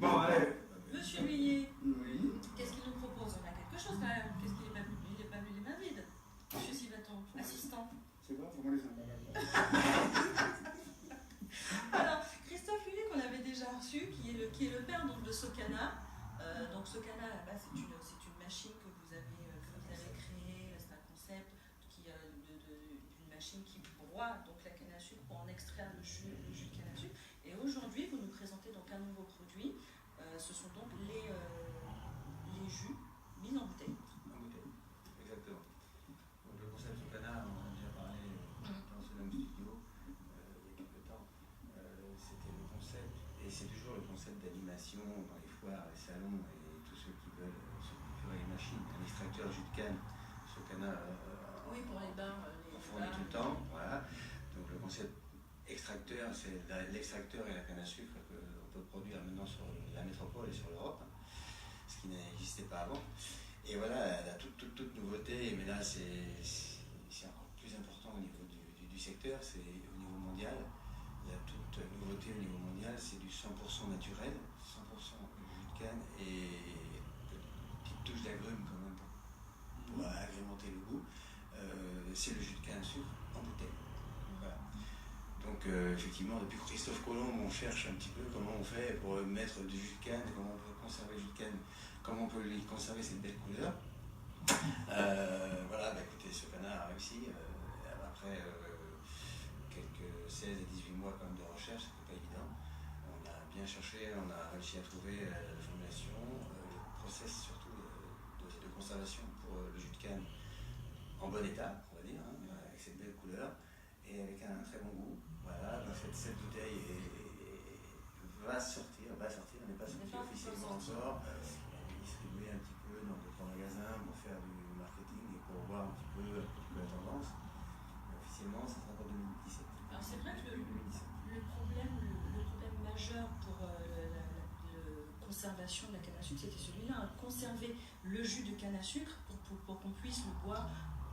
Bon, allez. Monsieur Huillet, Oui. qu'est-ce qu'il nous propose? On a quelque chose quand même. Qu'est-ce qu'il n'est pas venu les mains vides? Monsieur Sivaton, assistant. C'est quoi? Comment les sympas? Alors, Christophe Huillet, qu'on avait déjà reçu, qui est le père donc, de Socana. Donc Socana, à la base, c'est une machine que vous avez créée, c'est un concept d'une machine qui broie donc, la canne à sucre pour en extraire le jus de canne à sucre. Et aujourd'hui, vous nous présentez donc un nouveau produit. Ce sont donc les jus mis en bouteille. En bouteille, exactement. Donc le concept Socana, on en a déjà parlé dans ce même studio il y a quelques temps. C'était le concept, et c'est toujours le concept d'animation dans les foires, les salons, et tous ceux qui veulent se procurer une machine, un extracteur jus de canne. Socana oui, pour les bars, on fournit tout le temps. Voilà. Donc le concept extracteur, c'est l'extracteur et la canne à sucre qu'on peut produire maintenant sur la métropole et sur l'Europe, ce qui n'existait pas avant. Et voilà, la toute nouveauté, mais là c'est encore plus important au niveau du secteur, c'est au niveau mondial. La toute nouveauté au niveau mondial, c'est du 100% naturel, 100% jus de canne et une petite touche d'agrumes quand même pour agrémenter le goût. C'est le jus de canne à sucre en bouteille. Voilà. Donc effectivement, depuis Christophe Colomb, on cherche un petit peu comment on fait pour mettre du jus de canne, comment on peut conserver le jus de canne, comment on peut lui conserver cette belle couleur. Voilà, écoutez, Socana a réussi. Après quelques 16 et 18 mois quand même de recherche, c'était pas évident. On a bien cherché, on a réussi à trouver la formulation, le process surtout de conservation pour le jus de canne en bon état, on va dire, avec cette belle couleur et avec un très bon goût. Voilà, cette bouteille va sortir, on n'est pas sorti officiellement encore. Elle est distribuée un petit peu dans d'autres magasins pour faire du marketing et pour voir un petit peu la tendance. Mais officiellement, ça sera pour 2017. Alors c'est vrai que le problème majeur pour la conservation de la canne à sucre, c'était celui-là, conserver le jus de canne à sucre pour qu'on puisse le boire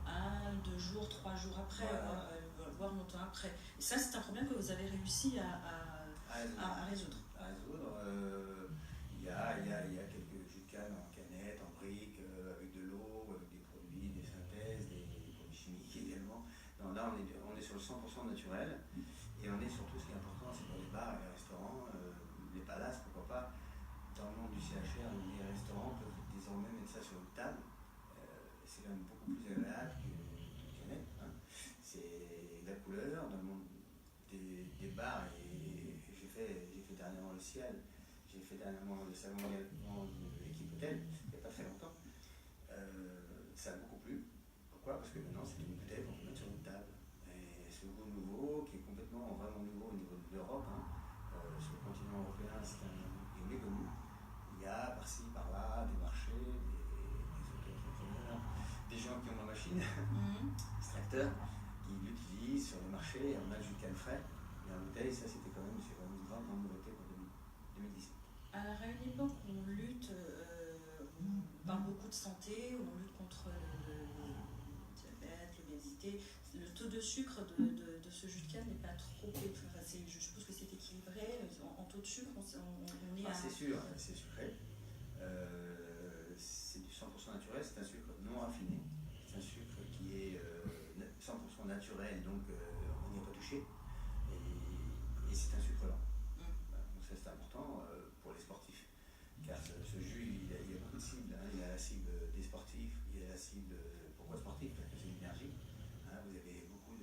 1, 2 jours, 3 jours après, voire longtemps après. Et ça, c'est un problème que vous avez réussi à résoudre. Il y a quelques jus de canne en canette, en brique, avec de l'eau, avec des produits, des synthèses, des produits chimiques également. Non, là, on est sur le 100% naturel et on est surtout, ce qui est important, c'est pour les bars et les restaurants, les palaces, pourquoi pas. Dans le monde du CHR, les restaurants peuvent désormais mettre ça sur une table. C'est quand même beaucoup plus agréable qu'une canette. C'est la couleur dans le monde des bars, et j'ai fait dernièrement le ciel, j'ai fait dernièrement le salon de l'équipe hôtel, il n'y a pas très longtemps. Ça a beaucoup plu. Pourquoi? Parce que maintenant c'est une bouteille qu'on peut mettre sur une table. Et ce goût nouveau, qui est complètement vraiment nouveau au niveau de l'Europe, sur le continent européen, c'est un goût qui est méconnu. Il y a par-ci, par-là, des marchés, des entrepreneurs, des gens qui ont ma machine, extracteurs, qui l'utilisent sur les marchés, et on a le jus de canne frais. Et en bouteille, ça c'est quand même une grande nouveauté pour 2017. Alors à une époque où on lutte, on parle beaucoup de santé, où on lutte contre le diabète, l'obésité, le taux de sucre de ce jus de canne n'est pas trop élevé. Enfin, je suppose que c'est équilibré. En taux de sucre, on est à... C'est sûr, c'est sucré. C'est du 100% naturel, c'est un sucre non raffiné. C'est un sucre qui est 100% naturel, donc on n'y a pas touché. Et c'est un sucre lent. Donc ça c'est important pour les sportifs. Car ce jus, il y a beaucoup de cibles. Il y a la cible des sportifs, il y a la cible... Pourquoi sportif? Parce que c'est l'énergie. Vous avez beaucoup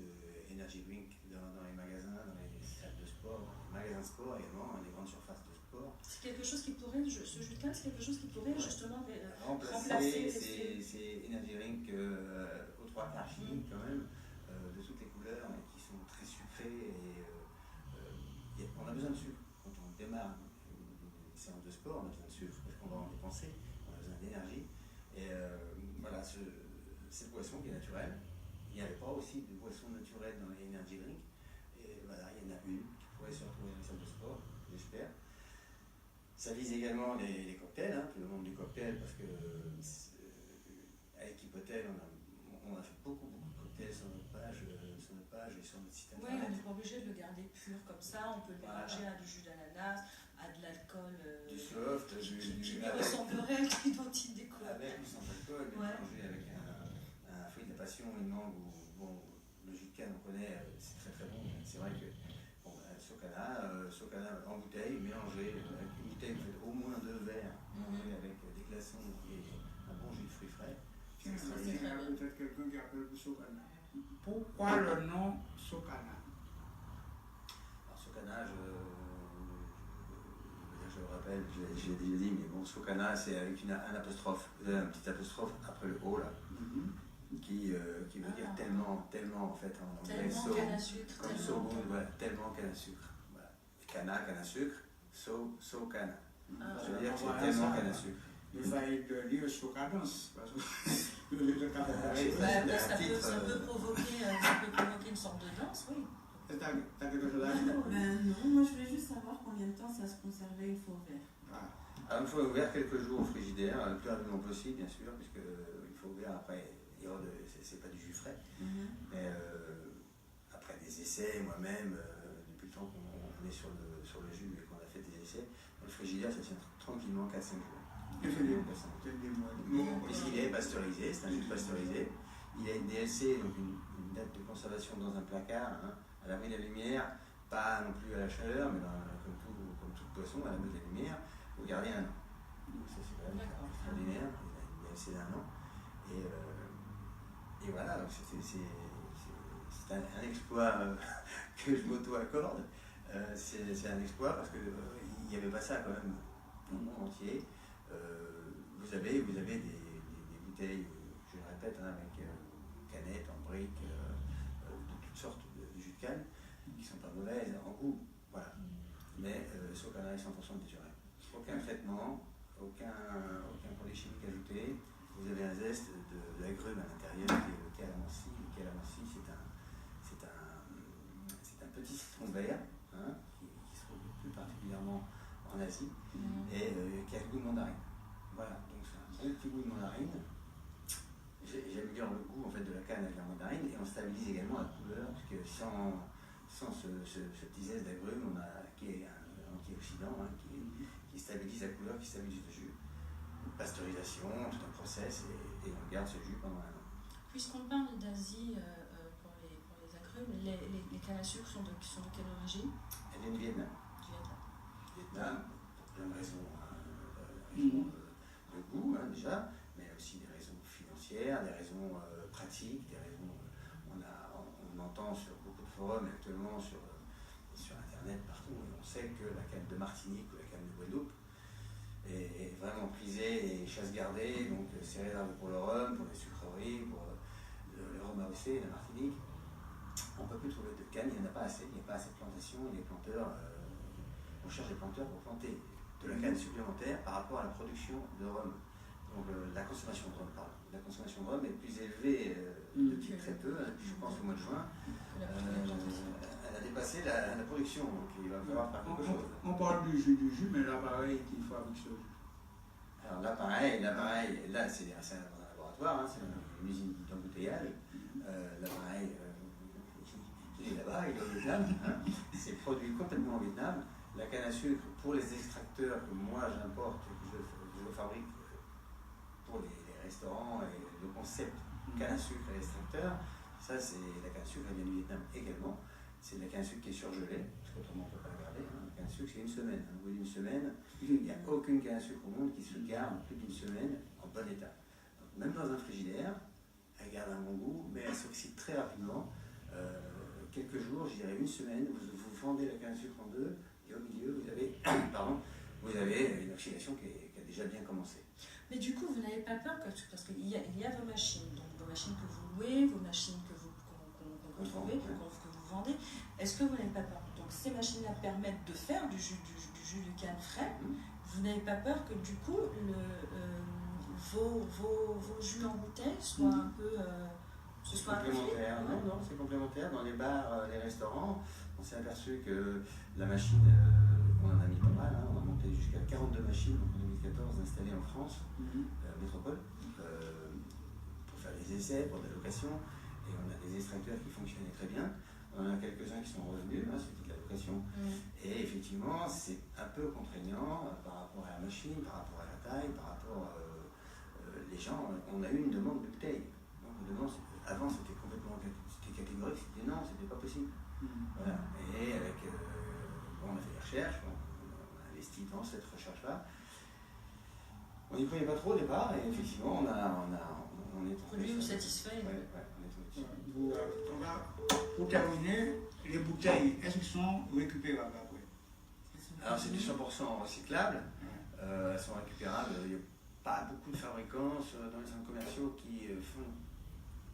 d'energy drink dans les magasins, dans les salles de sport, dans les magasins de sport également, dans les grandes surfaces de sport. C'est quelque chose qui pourrait, ce jus de canne, c'est quelque chose qui pourrait justement remplacer ces energy drink aux 3/4 chimiques quand même, de toutes les couleurs, et qui sont très sucrés. Et on a besoin de sucre quand on démarre une séance de sport, on a besoin de sucre parce qu'on va en dépenser, on a besoin d'énergie. Et voilà, cette boisson qui est naturelle. Il n'y avait pas aussi de boissons naturelles dans les energy drinks. Et voilà, il y en a une qui pourrait se retrouver dans les salles de sport, j'espère. Ça vise également les cocktails, tout le monde du cocktail, parce que à l'équipe hôtel, on a fait beaucoup de cocktails sur notre page et sur notre site internet. Oui, on n'est pas obligé de le garder pur comme ça, on peut le mélanger à du jus d'ananas, à de l'alcool. Du feu, dégustation une mangue où bon, le jus de canne, on connaît, c'est très très bon. C'est vrai que bon, Socana en bouteille, mélangé avec une bouteille, vous faites au moins 2 verres, mélangé avec des glaçons et un bon jus de fruits frais. Il y a peut-être quelqu'un qui appelle Socana. Pourquoi le nom Socana? Alors Socana, je le rappelle, je l'ai déjà dit, mais bon, Socana, c'est avec un apostrophe, vous avez un petit apostrophe après le O là, qui veut dire tellement en fait en anglais, Tellement canne à sucre. comme so good, voilà, tellement canne à sucre. Voilà. Canne à sucre, so canne. Ça veut dire que c'est tellement canne à sucre. Il fallait lire Socadance, parce que ça peut provoquer une sorte de danse, oui. T'as quelque chose à dire? Non, moi je voulais juste savoir combien de temps ça se conservait une fois ouvert. Alors, une fois ouvert, quelques jours au frigidaire, le plus rapidement possible, bien sûr, puisque une fois ouvert, après, c'est pas du jus frais. Mais après des essais, moi-même, depuis le temps qu'on est sur le jus et qu'on a fait des essais, le frigidaire, ça tient tranquillement 4-5 jours. Puisqu'il est pasteurisé, c'est un jus pasteurisé. Il a une DLC, donc une date de conservation dans un placard, hein, à l'abri de la lumière, pas non plus à la chaleur, mais comme tout poisson, à l'abri de la lumière, vous gardez 1 an. Donc ça c'est quand même extraordinaire, il a une DLC d'1 an. Et voilà, donc c'est un exploit que je m'auto-accorde. C'est un exploit parce qu'il n'y avait pas ça quand même dans le monde entier. Vous avez des bouteilles, je le répète, hein, avec canettes, en briques, de toutes sortes de jus de canne, qui ne sont pas mauvaises en goût, voilà. Mais Socana est 100% naturel. Aucun traitement, aucun produit chimique ajouté. Vous avez un zeste d'agrumes à l'intérieur qui est le calamansi. Le calamansi, c'est un petit citron vert, hein, qui se trouve plus particulièrement en Asie, et qui a le goût de mandarine. Voilà, donc c'est un bon petit goût de mandarine. J'aime bien le goût en fait, de la canne avec la mandarine, et on stabilise également la couleur, parce que sans ce petit zeste d'agrumes, qui est un antioxydant, hein, qui stabilise la couleur, qui stabilise le jus. Pasteurisation, tout un process, et on garde ce jus pendant 1 an. Puisqu'on parle d'Asie pour les agrumes, les cannes à sucre sont de quelle origine? Elle vient du Vietnam. Du Vietnam, pour plein de raisons. De goût, hein, déjà, mais aussi des raisons financières, des raisons pratiques, des raisons. On entend sur beaucoup de forums actuellement, sur Internet, partout, et on sait que la canne de Martinique ou la canne de Guadeloupe est vraiment prisée et chasse gardée, donc c'est réservé pour le rhum, pour les sucreries, pour le rhum AOC, la Martinique. On ne peut plus trouver de canne, il n'y en a pas assez, il n'y a pas assez de plantations, et les planteurs, on cherche des planteurs pour planter de la canne supplémentaire par rapport à la production de rhum. Donc la consommation de rhum, pardon. La consommation de rhum est plus élevée depuis très peu, je pense au mois de juin. Elle a dépassé la production, donc il va falloir faire quelque chose. On parle du jus, mais l'appareil qu'il fabrique ce jus. Alors l'appareil, là c'est un laboratoire, hein, c'est une usine d'embouteillage. L'appareil, il est là-bas, il est au Vietnam. Hein. C'est produit complètement au Vietnam. La canne à sucre, pour les extracteurs que moi j'importe, que je fabrique pour les restaurants, et le concept canne à sucre et extracteur, ça c'est la canne à sucre, elle vient du Vietnam également. C'est de la canne à sucre qui est surgelée, parce qu'autrement on ne peut pas la garder. Hein. La canne à sucre c'est 1 semaine. Au bout d'1 semaine, il n'y a aucune canne à sucre au monde qui se garde plus d'1 semaine en bon état. Donc, même dans un frigidaire, elle garde un bon goût, mais elle s'oxyde très rapidement. Quelques jours, je dirais 1 semaine, vous fendez la canne à sucre en deux, et au milieu, vous avez, une oxydation qui a déjà bien commencé. Mais du coup, vous n'avez pas peur, parce qu'il y a vos machines, donc vos machines que vous louez, vos machines que vous trouvez, que vous vendez. Est-ce que vous n'avez pas peur? Donc ces machines-là permettent de faire du jus de canne frais. Vous n'avez pas peur que du coup, vos jus en bouteille soient un peu... C'est complémentaire. Non, c'est complémentaire. Dans les bars, les restaurants, on s'est aperçu que la machine, on en a mis pas mal, hein, on a monté jusqu'à 42 machines donc en 2014 installées en France, métropole, pour faire des essais, pour des locations, et on a des extracteurs qui fonctionnaient très bien. On en a quelques-uns qui sont revenus, hein, c'était de la location. Et effectivement, c'est un peu contraignant par rapport à la machine, par rapport à la taille, par rapport les gens. On a eu une demande de bouteilles. Donc, une demande avant c'était complètement catégorique, c'était non, c'était pas possible. Voilà. Et avec, bon, on a fait des recherches, on a investi dans cette recherche-là. On n'y croyait pas trop au départ, et effectivement, on est tombé. Produit vous satisfait? Ouais, on est tombé dessus. Pour terminer, les bouteilles, est-ce qu'elles sont récupérables après? Alors c'est du 100% recyclable, elles sont récupérables. Il n'y a pas beaucoup de fabricants dans les centres commerciaux qui font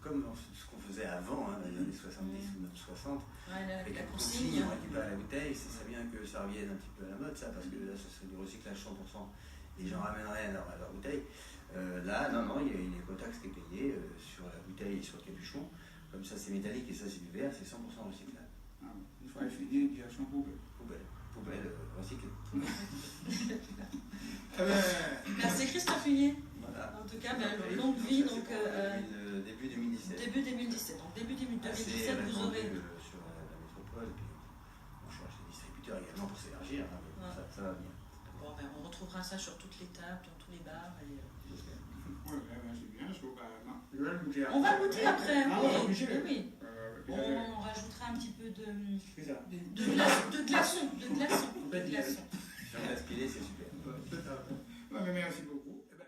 comme ce qu'on faisait avant, dans les années 70 ou 60. Avec la la consigne. on récupère la bouteille, ce serait bien que ça revienne un petit peu à la mode, ça, parce que là, ça serait du recyclage 100%. Les gens ramèneraient leur bouteille. Là, non, il y a une écotaxe qui est payée sur la bouteille et sur le capuchon. Comme ça, c'est métallique et ça, c'est du verre, c'est 100% recyclable. Une fois fini, direction poubelle. Poubelle recyclée. Merci Christophe Huillier. Voilà. En tout cas, longue vie. Donc, début 2017. Début 2017. Donc, début 2017, vous aurez. Sur la métropole, et puis on cherche des distributeurs également pour s'élargir. Ça va bien. Bon, on retrouvera ça sur toutes les tables, dans tous les bars. Et, c'est bien, je vais le goûter après. on va goûter après, oui. Oui. On rajoutera un petit peu de C'est ça. glaçon. Jean-Claude Pillet, c'est super. Merci beaucoup.